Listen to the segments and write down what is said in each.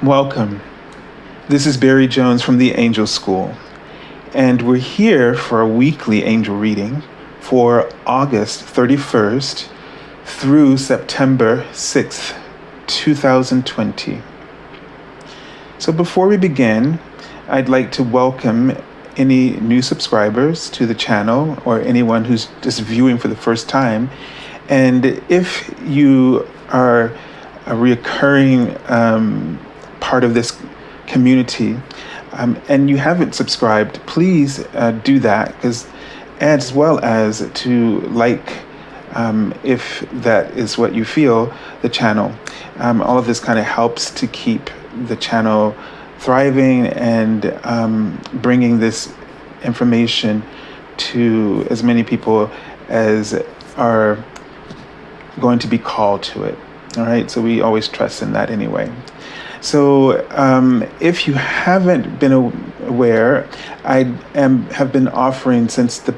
Welcome. This is Barry Jones from the Angel School, and we're here for a weekly angel reading for August 31st through September 6th, 2020. So before we begin, I'd like to welcome any new subscribers to the channel or anyone who's just viewing for the first time. And if you are a recurring part of this community and you haven't subscribed, please do that, as well as to if that is what you feel, the channel. All of this kind of helps to keep the channel thriving and bringing this information to as many people as are going to be called to it. All right, so we always trust in that anyway. So if you haven't been aware, I have been offering since the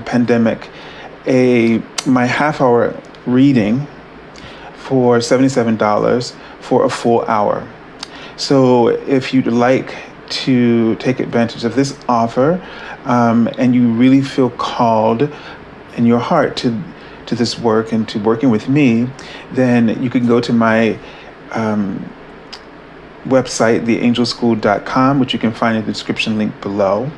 pandemic my half-hour reading for $77 for a full hour. So if you'd like to take advantage of this offer and you really feel called in your heart to this work and to working with me, then you can go to my website, theangelschool.com, which you can find in the description link below.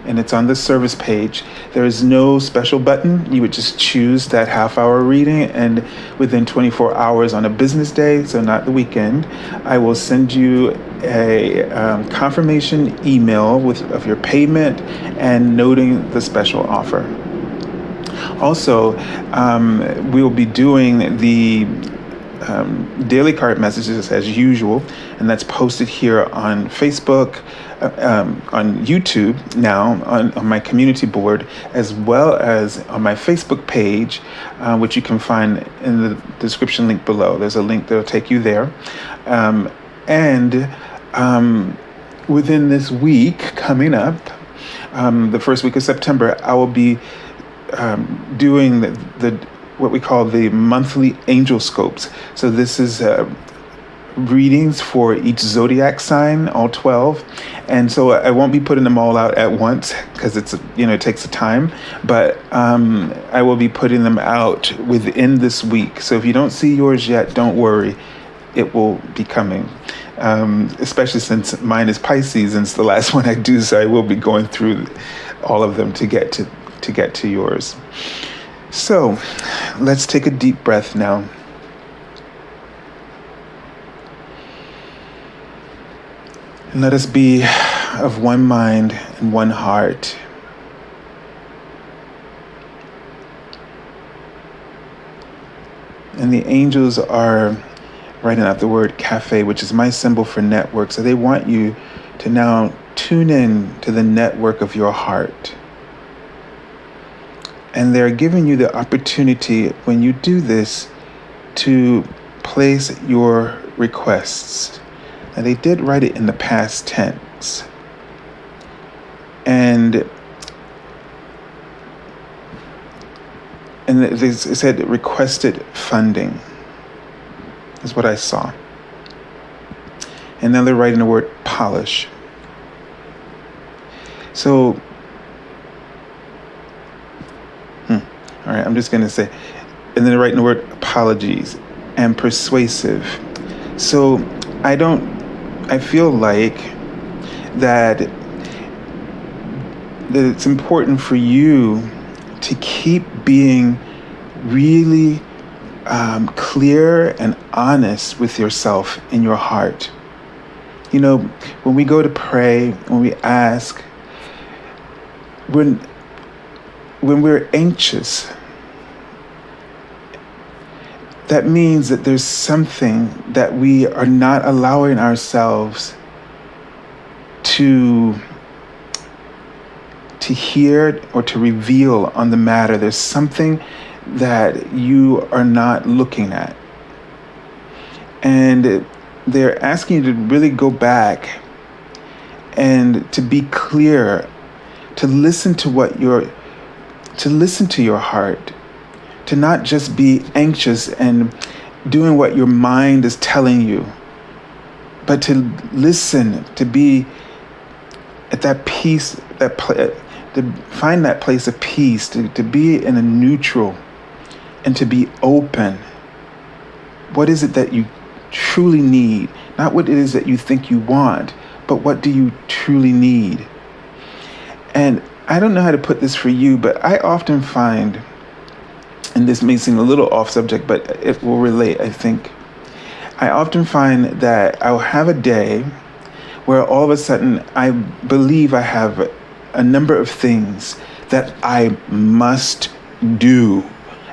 And it's on the service page. There is no special button. You would just choose that half-hour reading, and within 24 hours on a business day, so not the weekend, I will send you a confirmation email of your payment and noting the special offer. Also, we will be doing the daily card messages as usual, and that's posted here on Facebook, on YouTube now, on my community board, as well as on my Facebook page, which you can find in the description link below. There's a link that will take you there. And within this week coming up, the first week of September, I will be doing the what we call the monthly angel scopes. So this is readings for each zodiac sign, all 12. And so I won't be putting them all out at once because it takes time, but I will be putting them out within this week. So if you don't see yours yet, don't worry, it will be coming. Especially since mine is Pisces and it's the last one I do, so I will be going through all of them to get to yours. So let's take a deep breath now. And let us be of one mind and one heart. And the angels are writing out the word cafe, which is my symbol for network. So they want you to now tune in to the network of your heart. And they're giving you the opportunity, when you do this, to place your requests. Now, they did write it in the past tense. And they said requested funding is what I saw. And now they're writing the word polish. So, all right, I'm just going to say, and then they're writing the word apologies and persuasive. So I feel like that it's important for you to keep being really clear and honest with yourself in your heart. When we go to pray, when we ask, when we're anxious, that means that there's something that we are not allowing ourselves to hear or to reveal on the matter. There's something that you are not looking at. And they're asking you to really go back and to be clear, to listen to your heart, to not just be anxious and doing what your mind is telling you, but to listen, to be at that peace, to find that place of peace, to be in a neutral, and to be open. What is it that you truly need? Not what it is that you think you want, but what do you truly need? And I don't know how to put this for you, but I often find, and this may seem a little off subject, but it will relate, I think. I often find that I'll have a day where all of a sudden I believe I have a number of things that I must do,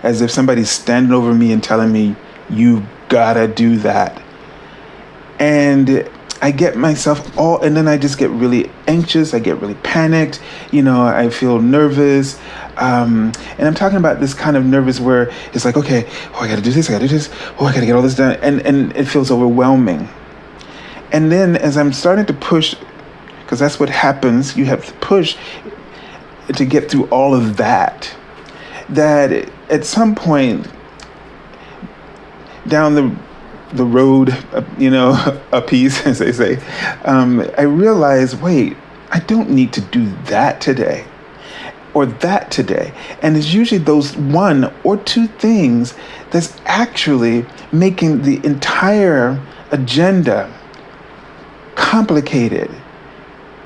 as if somebody's standing over me and telling me, you gotta do that. And I get myself and then I just get really anxious. I get really panicked. I feel nervous. And I'm talking about this kind of nervous where it's like, okay, I gotta do this. I gotta do this. I gotta get all this done. And it feels overwhelming. And then as I'm starting to push, because that's what happens, you have to push to get through all of that, that at some point down the road, a piece, as they say, I realize, wait, I don't need to do that today or that today. And it's usually those one or two things that's actually making the entire agenda complicated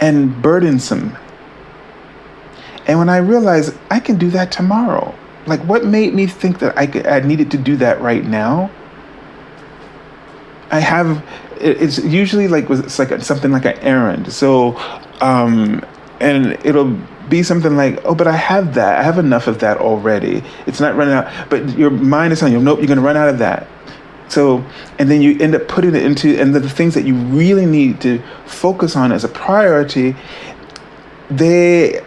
and burdensome. And when I realized I can do that tomorrow, like what made me think that I needed to do that right now? It's usually it's like something like an errand. So, and it'll be something like, oh, but I have that. I have enough of that already. It's not running out. But your mind is telling you, nope, you're going to run out of that. So, and then you end up putting it into, and the things that you really need to focus on as a priority, it's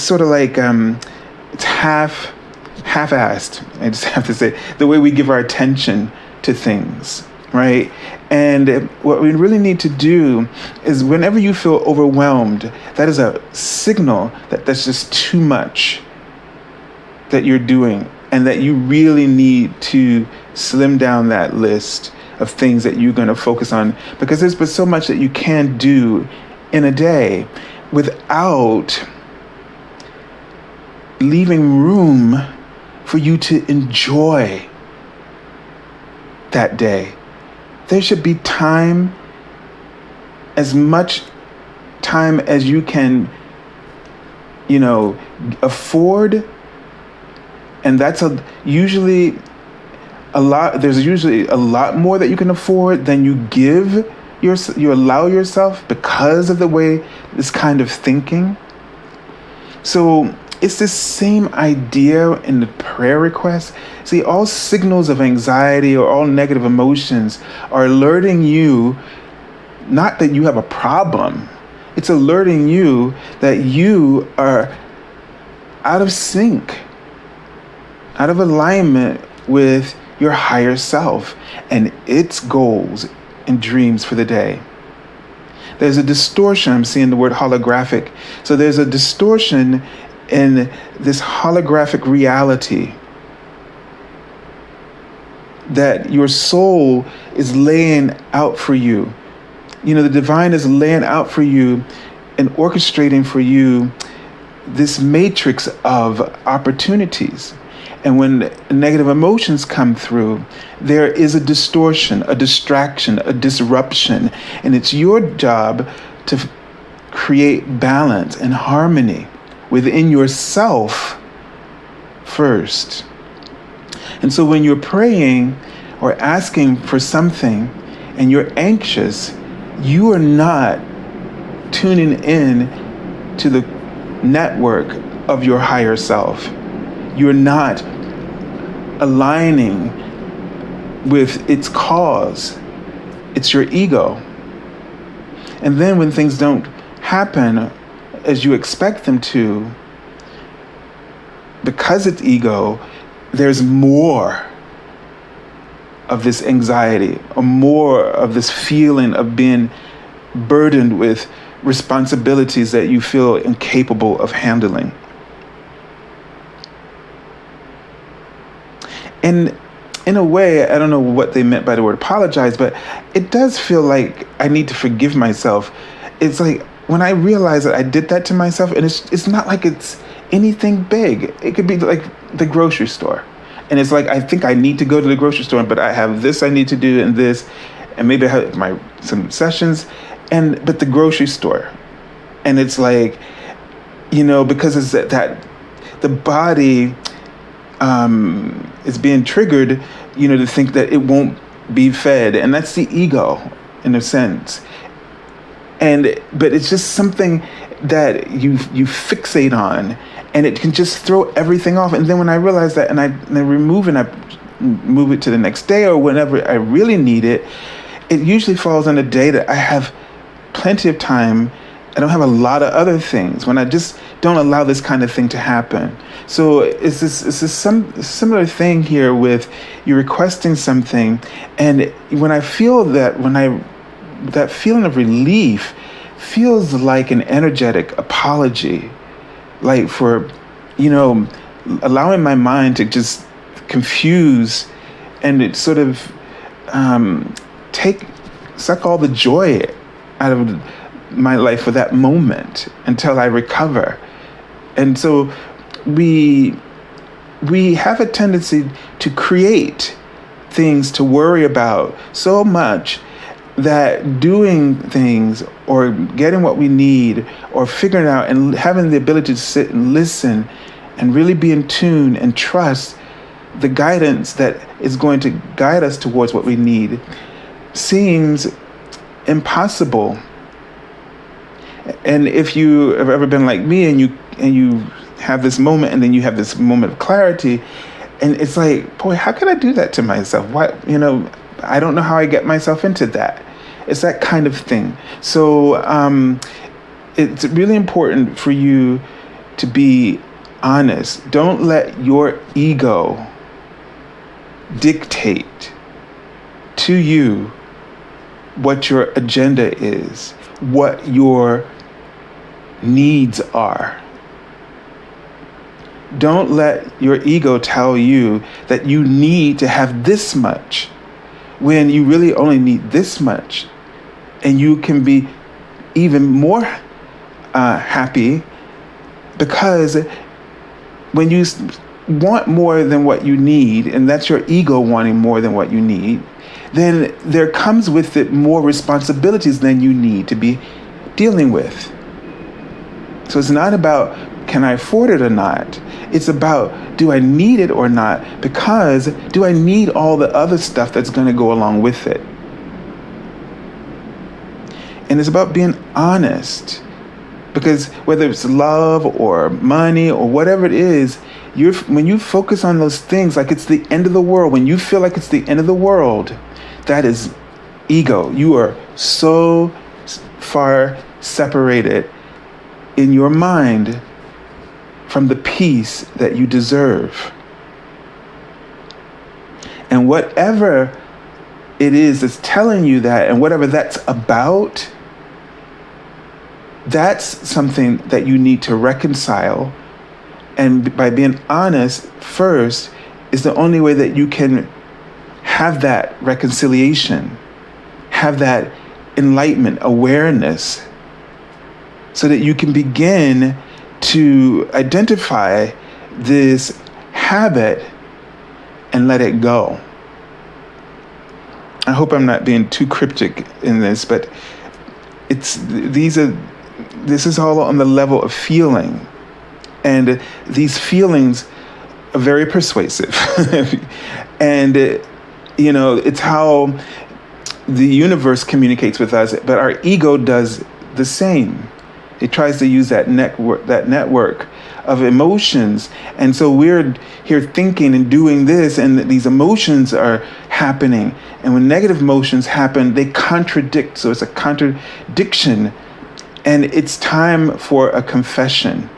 sort of like, it's half-assed, I just have to say, the way we give our attention to things, right? And what we really need to do is whenever you feel overwhelmed, that is a signal that that's just too much that you're doing, and that you really need to slim down that list of things that you're going to focus on, because there's but so much that you can do in a day without leaving room for you to enjoy that day. There should be time, as much time as you can, afford. And that's usually a lot. There's usually a lot more that you can afford than you allow yourself, because of the way this kind of thinking. So it's the same idea in the prayer request. See, all signals of anxiety or all negative emotions are alerting you, not that you have a problem. It's alerting you that you are out of sync, out of alignment with your higher self and its goals and dreams for the day. There's a distortion. I'm seeing the word holographic. So there's a distortion in this holographic reality that your soul is laying out for you. The divine is laying out for you and orchestrating for you this matrix of opportunities. And when negative emotions come through, there is a distortion, a distraction, a disruption. And it's your job to create balance and harmony within yourself first. And so when you're praying or asking for something and you're anxious, you are not tuning in to the network of your higher self. You're not aligning with its cause. It's your ego. And then when things don't happen as you expect them to, because it's ego, there's more of this anxiety, or more of this feeling of being burdened with responsibilities that you feel incapable of handling. And in a way, I don't know what they meant by the word apologize, but it does feel like I need to forgive myself. It's like when I realize that I did that to myself, and it's not like it's anything big. It could be like the grocery store. And it's like, I think I need to go to the grocery store, but I have this I need to do and this, and maybe I have some sessions, but the grocery store. And it's like, because it's that the body is being triggered, to think that it won't be fed. And that's the ego in a sense. But it's just something that you fixate on, and it can just throw everything off. And then when I realize that, and I remove and I move it to the next day or whenever I really need it, it usually falls on a day that I have plenty of time. I don't have a lot of other things, when I just don't allow this kind of thing to happen. So it's this some similar thing here with you requesting something, and when I feel that, that feeling of relief feels like an energetic apology, like for, allowing my mind to just confuse and it sort of suck all the joy out of my life for that moment until I recover. And so we have a tendency to create things to worry about so much that doing things or getting what we need or figuring out and having the ability to sit and listen and really be in tune and trust the guidance that is going to guide us towards what we need seems impossible. And if you have ever been like me and you have this moment and then you have this moment of clarity, and it's like, boy, how could I do that to myself? What, I don't know how I get myself into that. It's that kind of thing. So it's really important for you to be honest. Don't let your ego dictate to you what your agenda is, what your needs are. Don't let your ego tell you that you need to have this much when you really only need this much. And you can be even more happy, because when you want more than what you need, and that's your ego wanting more than what you need, then there comes with it more responsibilities than you need to be dealing with. So it's not about, can I afford it or not? It's about, do I need it or not? Because do I need all the other stuff that's going to go along with it? And it's about being honest. Because whether it's love or money or whatever it is, when you focus on those things like it's the end of the world, when you feel like it's the end of the world, that is ego. You are so far separated in your mind from the peace that you deserve. And whatever it is that's telling you that, and whatever that's about, that's something that you need to reconcile. And by being honest first is the only way that you can have that reconciliation, have that enlightenment, awareness, so that you can begin to identify this habit and let it go. I hope I'm not being too cryptic in this, but this is all on the level of feeling. And these feelings are very persuasive. And, it's how the universe communicates with us, but our ego does the same. It tries to use that network of emotions. And so we're here thinking and doing this, and these emotions are happening. And when negative emotions happen, they contradict. So it's a contradiction. And it's time for a confession.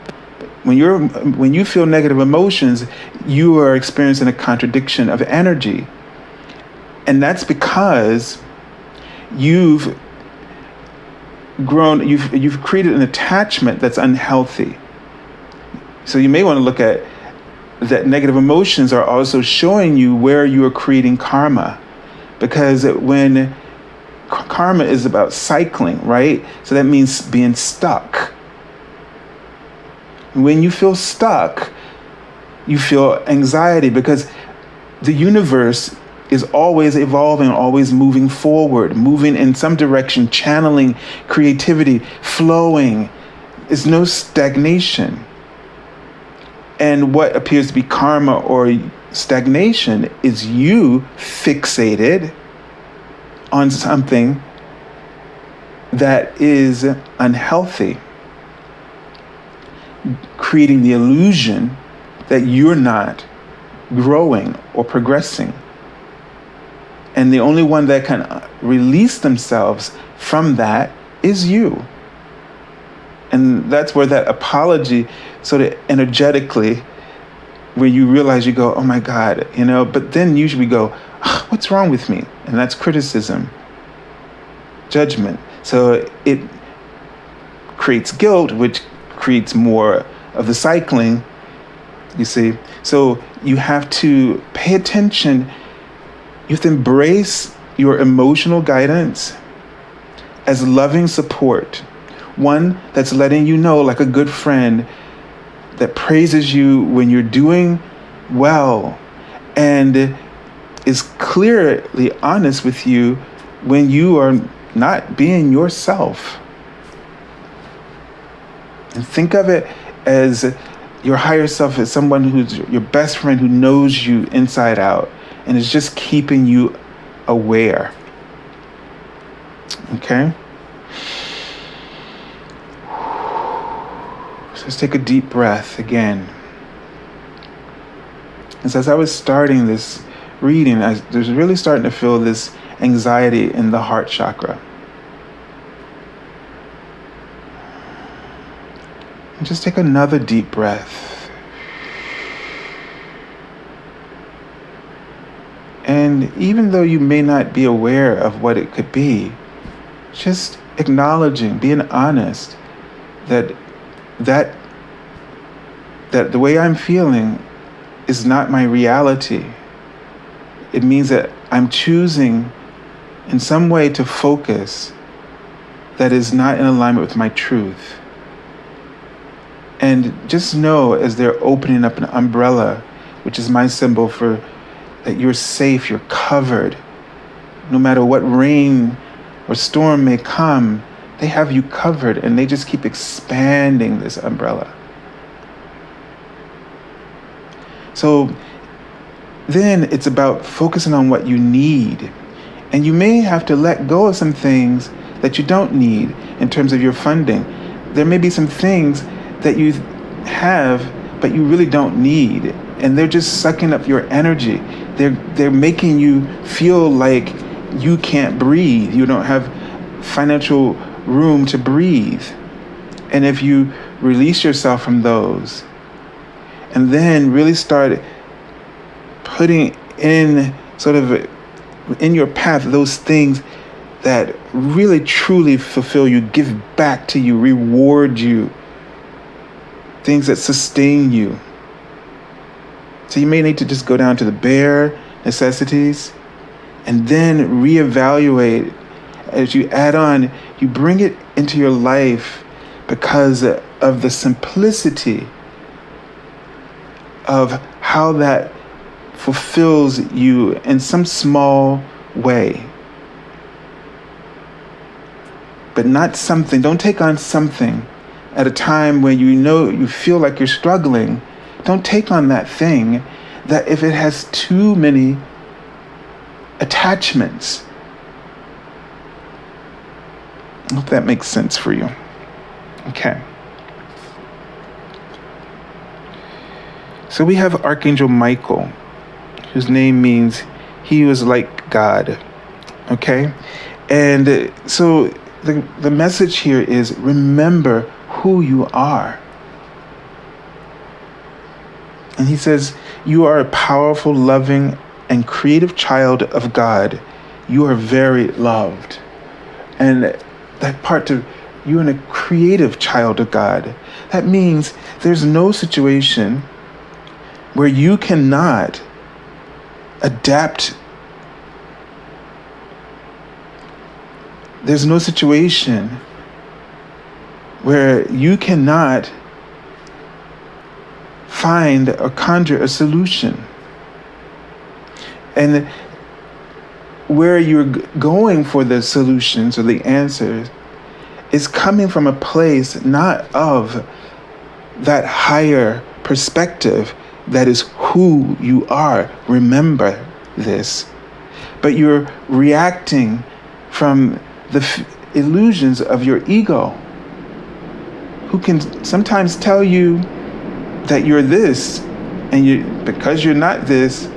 When you feel negative emotions, you are experiencing a contradiction of energy. And that's because you've created an attachment that's unhealthy. So you may want to look at that negative emotions are also showing you where you are creating karma. Because when karma is about cycling, right? So that means being stuck. When you feel stuck, you feel anxiety because the universe is always evolving, always moving forward, moving in some direction, channeling creativity, flowing. There's no stagnation. And what appears to be karma or stagnation is you fixated on something that is unhealthy, creating the illusion that you're not growing or progressing. And the only one that can release themselves from that is you. And that's where that apology, sort of energetically, where you realize you go, oh my God, but then usually we go, what's wrong with me? And that's criticism, judgment. So it creates guilt, which creates more of the cycling, you see. So you have to pay attention. You have to embrace your emotional guidance as loving support. One that's letting you know, like a good friend, that praises you when you're doing well and is clearly honest with you when you are not being yourself. And think of it as your higher self as someone who's your best friend who knows you inside out and is just keeping you aware. Okay? So let's take a deep breath again. And so as I was starting this reading, I was really starting to feel this anxiety in the heart chakra. And just take another deep breath. And even though you may not be aware of what it could be, just acknowledging, being honest that the way I'm feeling is not my reality. It means that I'm choosing in some way to focus that is not in alignment with my truth. And just know, as they're opening up an umbrella, which is my symbol for that you're safe, you're covered. No matter what rain or storm may come, they have you covered, and they just keep expanding this umbrella. So then it's about focusing on what you need. And you may have to let go of some things that you don't need in terms of your funding. There may be some things that you have, but you really don't need. And they're just sucking up your energy. They're making you feel like you can't breathe. You don't have financial room to breathe. And if you release yourself from those, and then really start putting in sort of in your path those things that really truly fulfill you, give back to you, reward you, things that sustain you. So you may need to just go down to the bare necessities and then reevaluate as you add on. You bring it into your life because of the simplicity of how that fulfills you in some small way. But not something, don't take on something at a time when you feel like you're struggling. Don't take on that thing that if it has too many attachments. I hope that makes sense for you. Okay. So we have Archangel Michael, whose name means he was like God. Okay? And so the message here is remember who you are. And he says, you are a powerful, loving, and creative child of God. You are very loved. And that part of you are a creative child of God. That means there's no situation, where you cannot adapt. There's no situation where you cannot find or conjure a solution. And where you're going for the solutions or the answers is coming from a place not of that higher perspective that is who you are. Remember this. But you're reacting from the illusions of your ego, who can sometimes tell you that you're this, and because you're not this,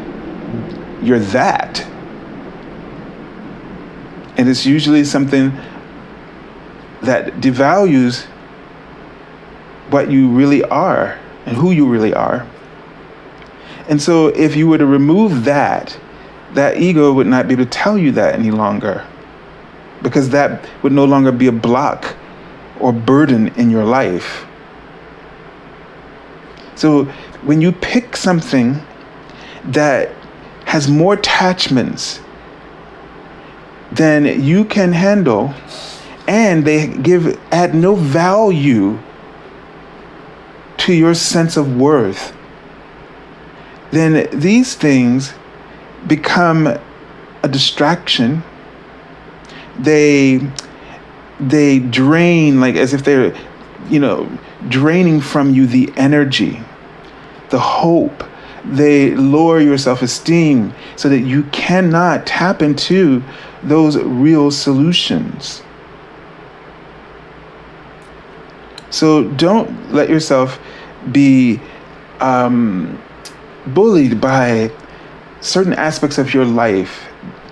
you're that. And it's usually something that devalues what you really are and who you really are. And so if you were to remove that ego would not be able to tell you that any longer, because that would no longer be a block or burden in your life. So when you pick something that has more attachments than you can handle, and they add no value to your sense of worth, then these things become a distraction. They drain, like as if they're, draining from you the energy, the hope. They lower your self-esteem so that you cannot tap into those real solutions. So don't let yourself be bullied by certain aspects of your life,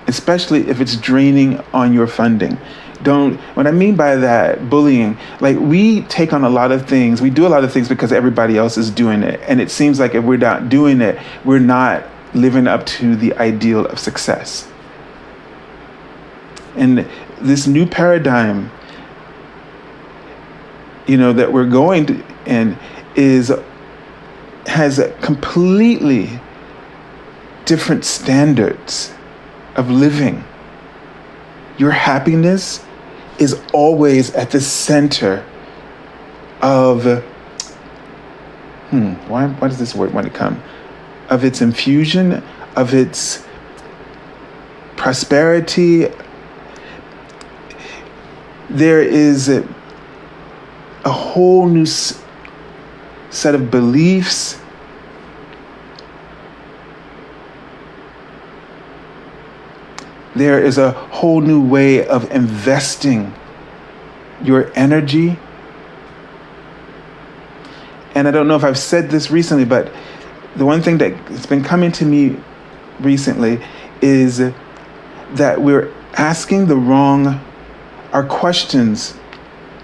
especially if it's draining on your funding. What I mean by that, bullying, like we take on a lot of things. We do a lot of things because everybody else is doing it. And it seems like if we're not doing it, we're not living up to the ideal of success. And this new paradigm, that we're going to in has completely different standards of living. Your happiness is always at the center of, why does this word want to come? Of its infusion, of its prosperity. There is a whole new set of beliefs. There is a whole new way of investing your energy. And I don't know if I've said this recently, but the one thing that has been coming to me recently is that we're asking our questions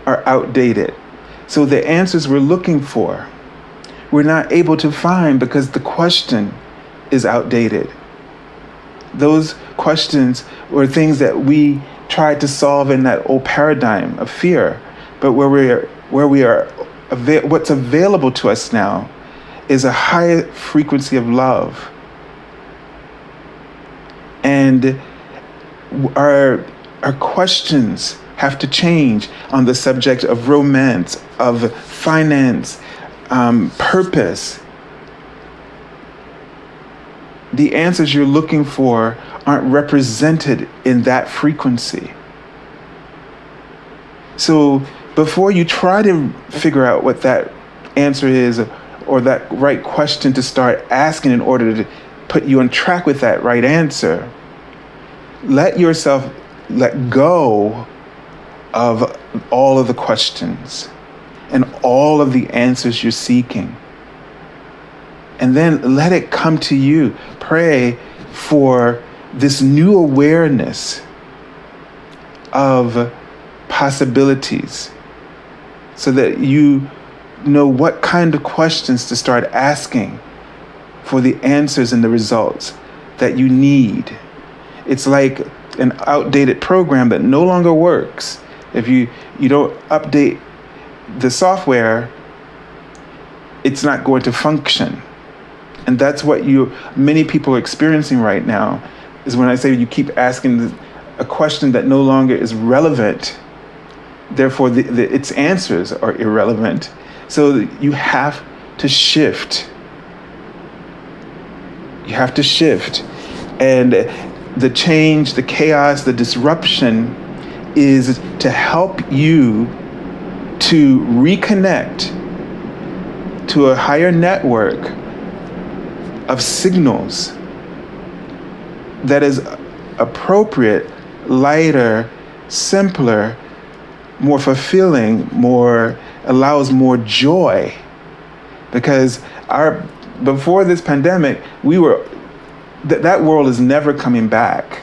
are outdated. So the answers we're looking for, we're not able to find because the question is outdated. Those questions were things that we tried to solve in that old paradigm of fear, but what's available to us now is a higher frequency of love. And our questions have to change on the subject of romance, of finance, purpose. The answers you're looking for aren't represented in that frequency. So before you try to figure out what that answer is or that right question to start asking in order to put you on track with that right answer, let yourself let go of all of the questions and all of the answers you're seeking. And then let it come to you. Pray for this new awareness of possibilities so that you know what kind of questions to start asking for the answers and the results that you need. It's like an outdated program that no longer works. If you don't update the software, it's not going to function. And that's what many people are experiencing right now, is when I say you keep asking a question that no longer is relevant, therefore its answers are irrelevant. So you have to shift. You have to shift. And the change, the chaos, the disruption is to help you to reconnect to a higher network of signals that is appropriate, lighter, simpler, more fulfilling, allows more joy. Because before this pandemic, that world is never coming back.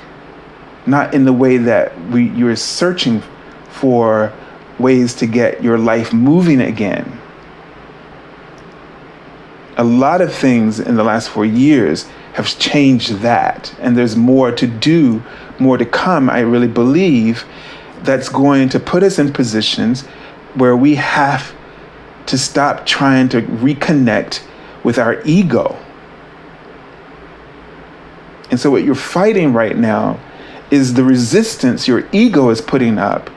Not in the way that you're searching for ways to get your life moving again. A lot of things in the last 4 years have changed that, and there's more to do, more to come, I really believe, that's going to put us in positions where we have to stop trying to reconnect with our ego. And so what you're fighting right now is the resistance your ego is putting up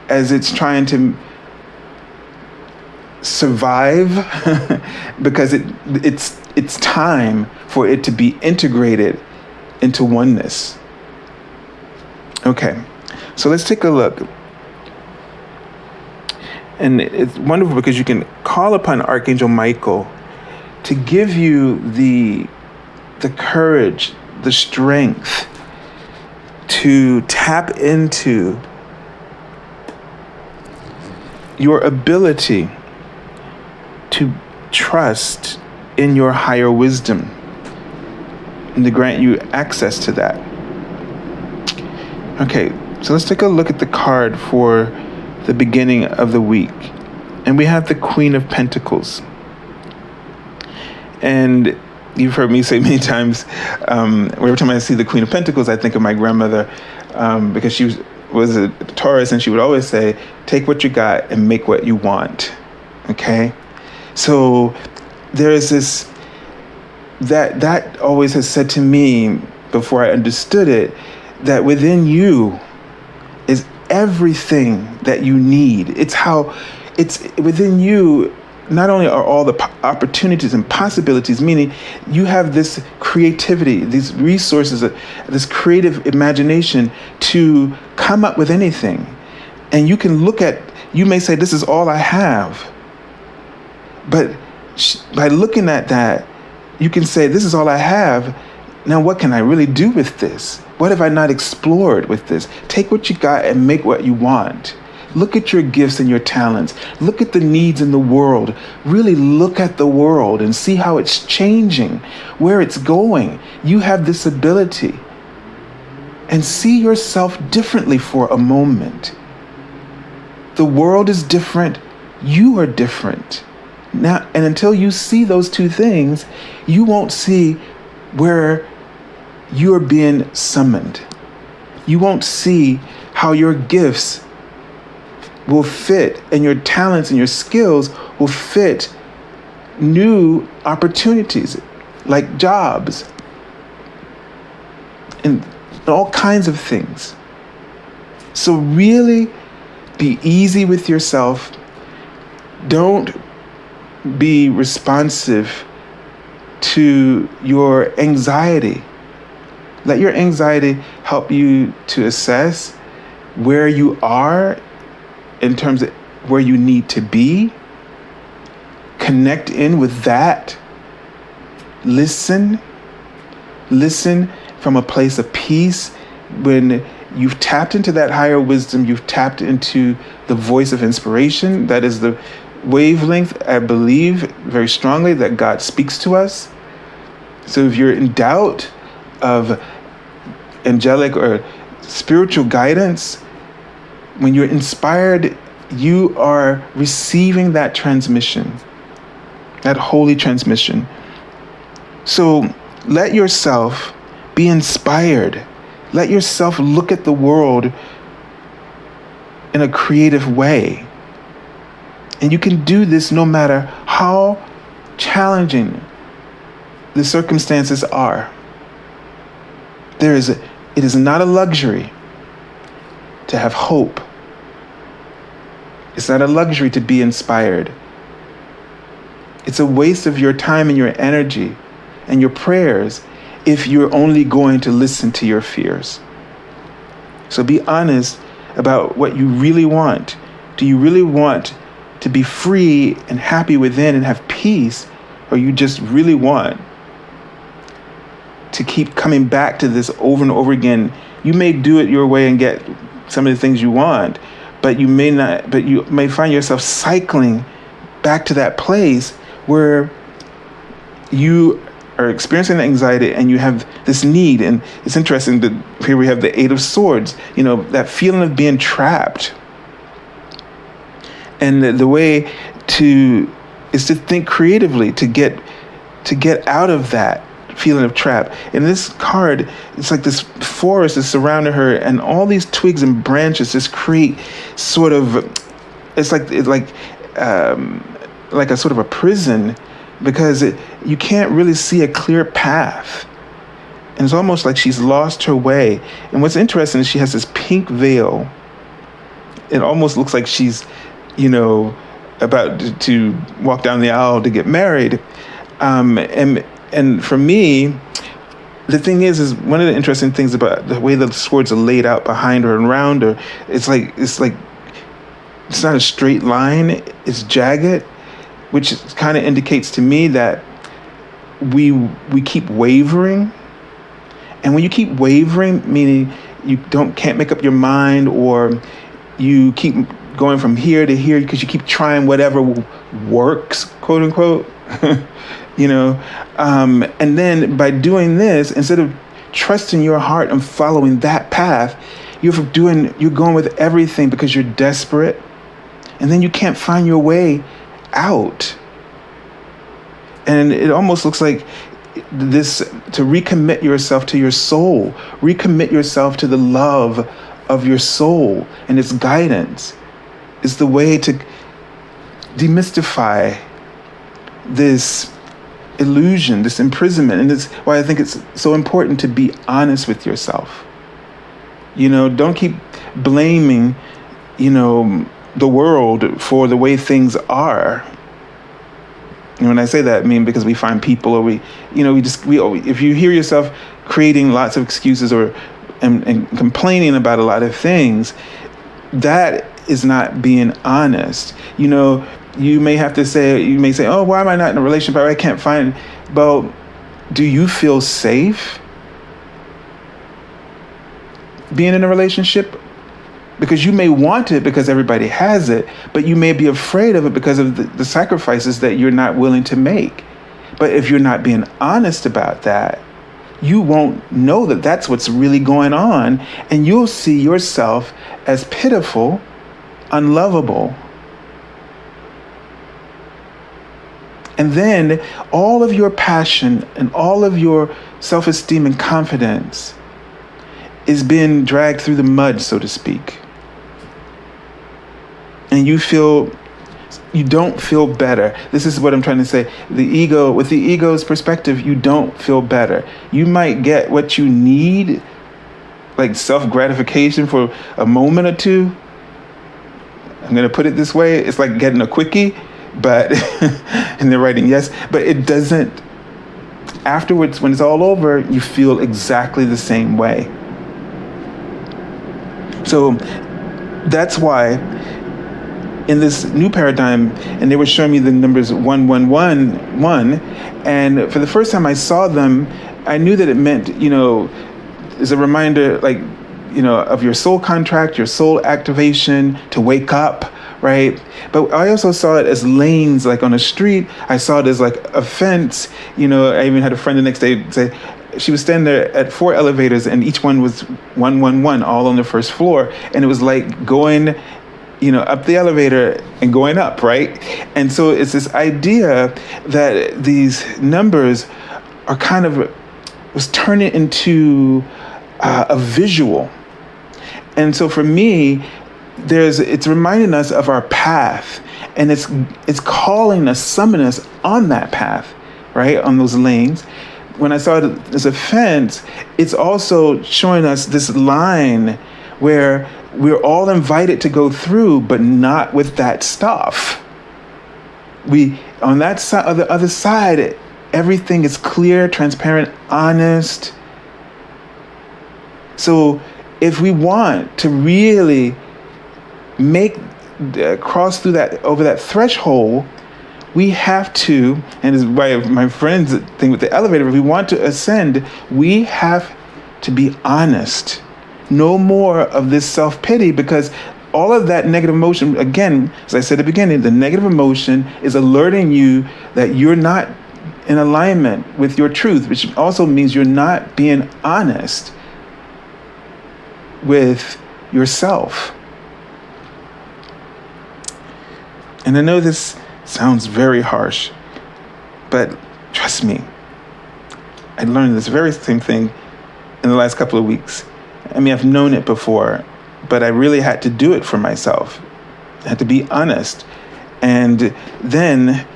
as it's trying to survive because it's time for it to be integrated into oneness. Okay, so let's take a look. And it's wonderful because you can call upon Archangel Michael to give you the courage, the strength to tap into your ability to trust in your higher wisdom and to grant you access to that. Okay, so let's take a look at the card for the beginning of the week. And we have the Queen of Pentacles. And you've heard me say many times, every time I see the Queen of Pentacles, I think of my grandmother, because she was a Taurus, and she would always say, take what you got and make what you want. Okay? So there is this, that always has said to me, before I understood it, that within you is everything that you need. It's within you. Not only are all the opportunities and possibilities, meaning you have this creativity, these resources, this creative imagination to come up with anything. And you may say, this is all I have. But by looking at that, you can say, this is all I have. Now, what can I really do with this? What have I not explored with this? Take what you got and make what you want. Look at your gifts and your talents. Look at the needs in the world. Really look at the world and see how it's changing, where it's going. You have this ability. And see yourself differently for a moment. The world is different. You are different. Now, and until you see those two things, you won't see where you're being summoned. You won't see how your gifts will fit, and your talents and your skills will fit new opportunities, like jobs and all kinds of things. So really be easy with yourself. Don't be responsive to your anxiety. Let your anxiety help you to assess where you are in terms of where you need to be. Connect in with that. Listen from a place of peace. When you've tapped into that higher wisdom, you've tapped into the voice of inspiration. That is the wavelength, I believe very strongly, that God speaks to us. So if you're in doubt of angelic or spiritual guidance, when you're inspired, you are receiving that transmission, that holy transmission. So let yourself be inspired. Let yourself look at the world in a creative way. And you can do this no matter how challenging the circumstances are. It is not a luxury to have hope. It's not a luxury to be inspired. It's a waste of your time and your energy and your prayers if you're only going to listen to your fears. So be honest about what you really want. Do you really want to be free and happy within and have peace, or you just really want to keep coming back to this over and over again? You may do it your way and get some of the things you want, but you may not. But you may find yourself cycling back to that place where you are experiencing anxiety and you have this need. And it's interesting that here we have the Eight of Swords, that feeling of being trapped. And the way is to think creatively to get out of that feeling of trap. In this card, it's like this forest is surrounding her, and all these twigs and branches just create sort of, it's like a sort of a prison, because you can't really see a clear path. And it's almost like she's lost her way. And what's interesting is she has this pink veil. It almost looks like she's, about to walk down the aisle to get married. And for me, the thing is one of the interesting things about the way the swords are laid out behind her and around her, it's not a straight line, it's jagged, which kind of indicates to me that we keep wavering. And when you keep wavering, meaning you can't make up your mind, or you keep going from here to here because you keep trying whatever works, quote unquote, and then by doing this, instead of trusting your heart and following that path, you're going with everything because you're desperate, and then you can't find your way out. And it almost looks like this, to recommit yourself to your soul, recommit yourself to the love of your soul and its guidance, is the way to demystify this illusion, this imprisonment. And it's why I think it's so important to be honest with yourself. Don't keep blaming, the world for the way things are. And when I say that, I mean because we find people, or if you hear yourself creating lots of excuses and complaining about a lot of things, that is not being honest. You may say, oh, why am I not in a relationship? I can't find. Well, do you feel safe being in a relationship? Because you may want it because everybody has it, but you may be afraid of it because of the sacrifices that you're not willing to make. But if you're not being honest about that, you won't know that that's what's really going on, and you'll see yourself as pitiful, unlovable. And then all of your passion and all of your self-esteem and confidence is being dragged through the mud, so to speak. And you don't feel better. This is what I'm trying to say. With the ego's perspective, you don't feel better. You might get what you need, like self-gratification for a moment or two. I'm going to put it this way. It's like getting a quickie, but, and they're writing yes, but it doesn't, afterwards, when it's all over, you feel exactly the same way. So that's why in this new paradigm, and they were showing me the numbers 1111, and for the first time I saw them, I knew that it meant, as a reminder, of your soul contract, your soul activation, to wake up, right? But I also saw it as lanes, like on a street. I saw it as like a fence. I even had a friend the next day say, she was standing there at 4 elevators, and each one was 111, all on the first floor. And it was like going, up the elevator and going up, right? And so it's this idea that these numbers are was turning into a visual. And so for me, it's reminding us of our path, and it's calling us, summoning us on that path, right, on those lanes. When I saw it as a fence, it's also showing us this line where we're all invited to go through, but not with that stuff. We, on that side, on the other side, everything is clear, transparent, honest. So if we want to really cross through that, over that threshold, we have to, and it's why my friend's thing with the elevator, if we want to ascend, we have to be honest. No more of this self-pity, because all of that negative emotion, again, as I said at the beginning, the negative emotion is alerting you that you're not in alignment with your truth, which also means you're not being honest with yourself. And I know this sounds very harsh, but trust me, I learned this very same thing in the last couple of weeks. I mean, I've known it before, but I really had to do it for myself. I had to be honest. And then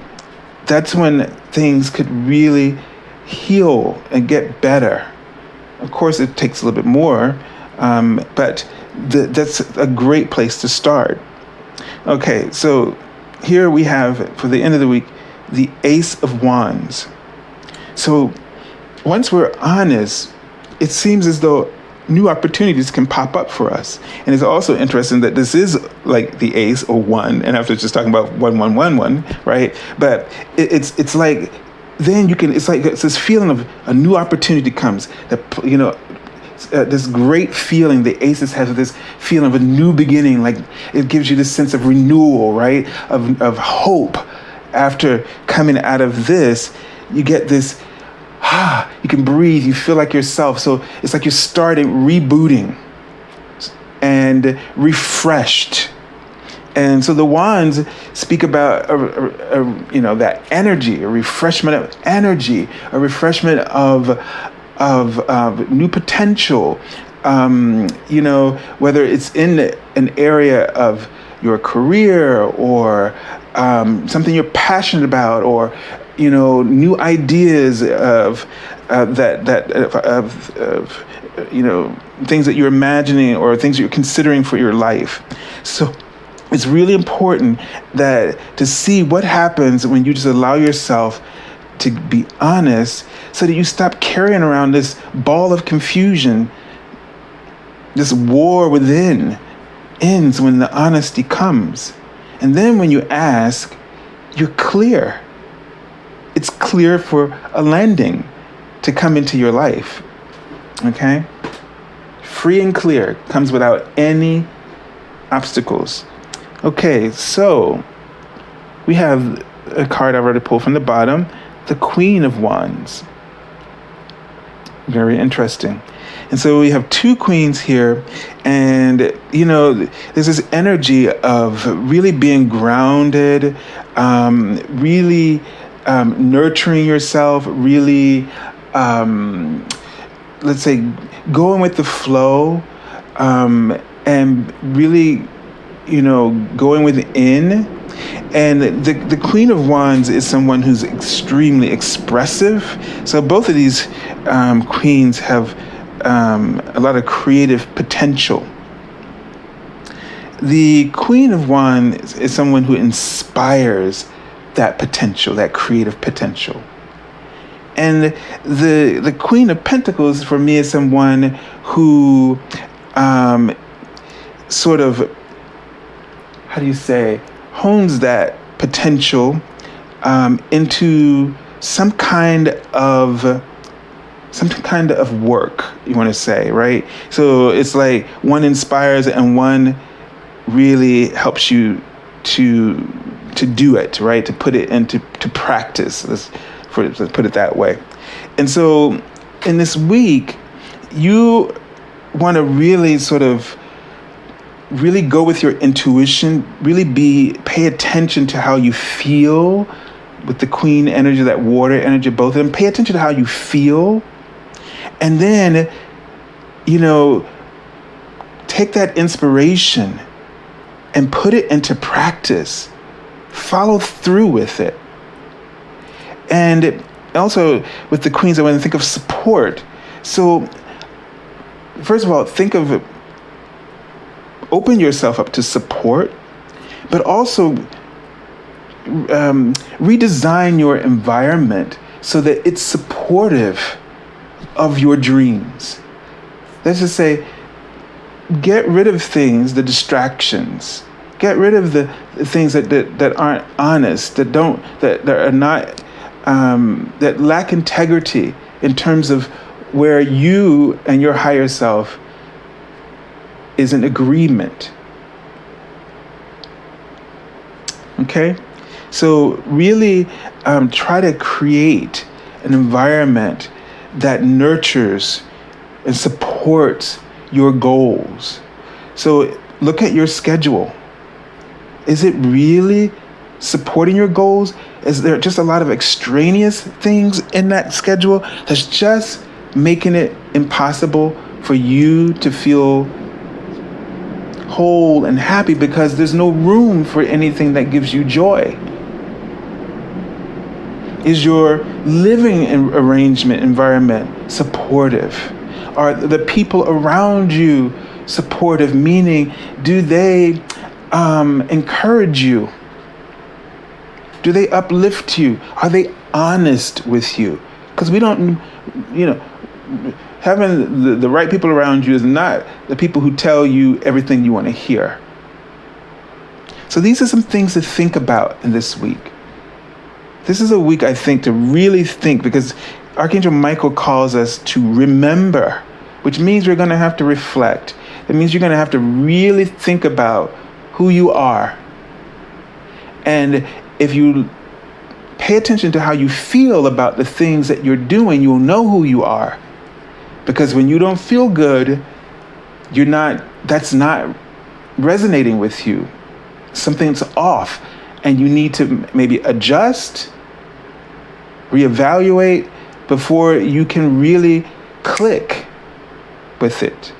that's when things could really heal and get better. Of course, it takes a little bit more, but that's a great place to start. Okay, so here we have, for the end of the week, the Ace of Wands. So once we're honest, it seems as though new opportunities can pop up for us. And it's also interesting that this is like the ace or one, and after just talking about 1111, right? But it's like, then you can, it's like, it's this feeling of a new opportunity comes, that, you know, this great feeling. The aces have this feeling of a new beginning, like it gives you this sense of renewal, right? Of hope. After coming out of this, you get this, you can breathe, you feel like yourself. So it's like you're starting, rebooting and refreshed. And so the wands speak about, that energy, a refreshment of energy, a refreshment of new potential, whether it's in an area of your career or something you're passionate about, or new ideas of things that you're imagining or things that you're considering for your life. So it's really important to see what happens when you just allow yourself to be honest, so that you stop carrying around this ball of confusion. This war within ends when the honesty comes. And then when you ask, you're clear. It's clear for a landing to come into your life. Okay? Free and clear, comes without any obstacles. Okay, so we have a card I've already pulled from the bottom, the Queen of Wands. Very interesting. And so we have two queens here, and there's this energy of really being grounded, really nurturing yourself, really, let's say, going with the flow, and really, going within. And the Queen of Wands is someone who's extremely expressive. So both of these queens have a lot of creative potential. The Queen of Wands is someone who inspires that potential, that creative potential. And the Queen of Pentacles, for me, is someone who sort of, hones that potential into some kind of work, you want to say, right? So it's like one inspires and one really helps you to do it, right? To put it into practice. Let's put it that way. And so in this week, you want to really really go with your intuition, really pay attention to how you feel with the Queen energy, that water energy, both of them. Pay attention to how you feel. And then, take that inspiration and put it into practice. Follow through with it. And also with the queens, I want to think of support. So first of all, open yourself up to support, but also redesign your environment so that it's supportive of your dreams. Let's just say, get rid of things, the distractions. Get rid of the things that aren't honest, that are not, that lack integrity in terms of where you and your higher self is in agreement. Okay? So really try to create an environment that nurtures and supports your goals. So look at your schedule. Is it really supporting your goals? Is there just a lot of extraneous things in that schedule that's just making it impossible for you to feel whole and happy because there's no room for anything that gives you joy? Is your living arrangement, environment supportive? Are the people around you supportive? Meaning, do they encourage you? Do they uplift you? Are they honest with you? Because we don't, having the right people around you is not the people who tell you everything you want to hear. So these are some things to think about in this week. This is a week, I think, to really think, because Archangel Michael calls us to remember, which means we're going to have to reflect. It means you're going to have to really think about who you are. And if you pay attention to how you feel about the things that you're doing, you'll know who you are. Because when you don't feel good, that's not resonating with you. Something's off, and you need to maybe adjust, reevaluate before you can really click with it.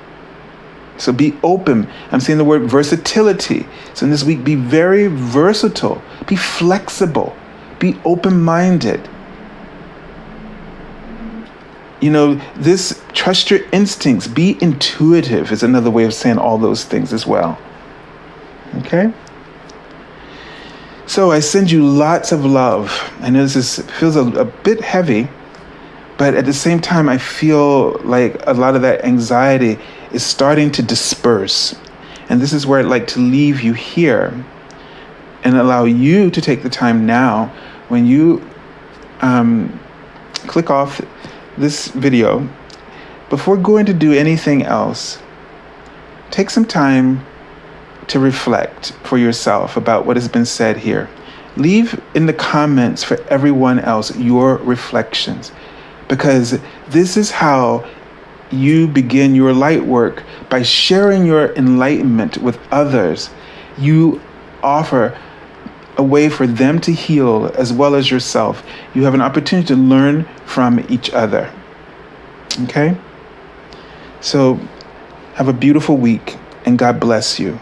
So be open. I'm saying the word versatility. So in this week, be very versatile, be flexible, be open-minded. Trust your instincts, be intuitive is another way of saying all those things as well. Okay? So I send you lots of love. I know this feels a bit heavy, but at the same time, I feel like a lot of that anxiety is starting to disperse. And this is where I'd like to leave you here and allow you to take the time now when you click off this video, before going to do anything else, take some time to reflect for yourself about what has been said here. Leave in the comments for everyone else your reflections, because this is how you begin your light work. By sharing your enlightenment with others, you offer a way for them to heal as well as yourself. You have an opportunity to learn from each other. Okay? So have a beautiful week, and God bless you.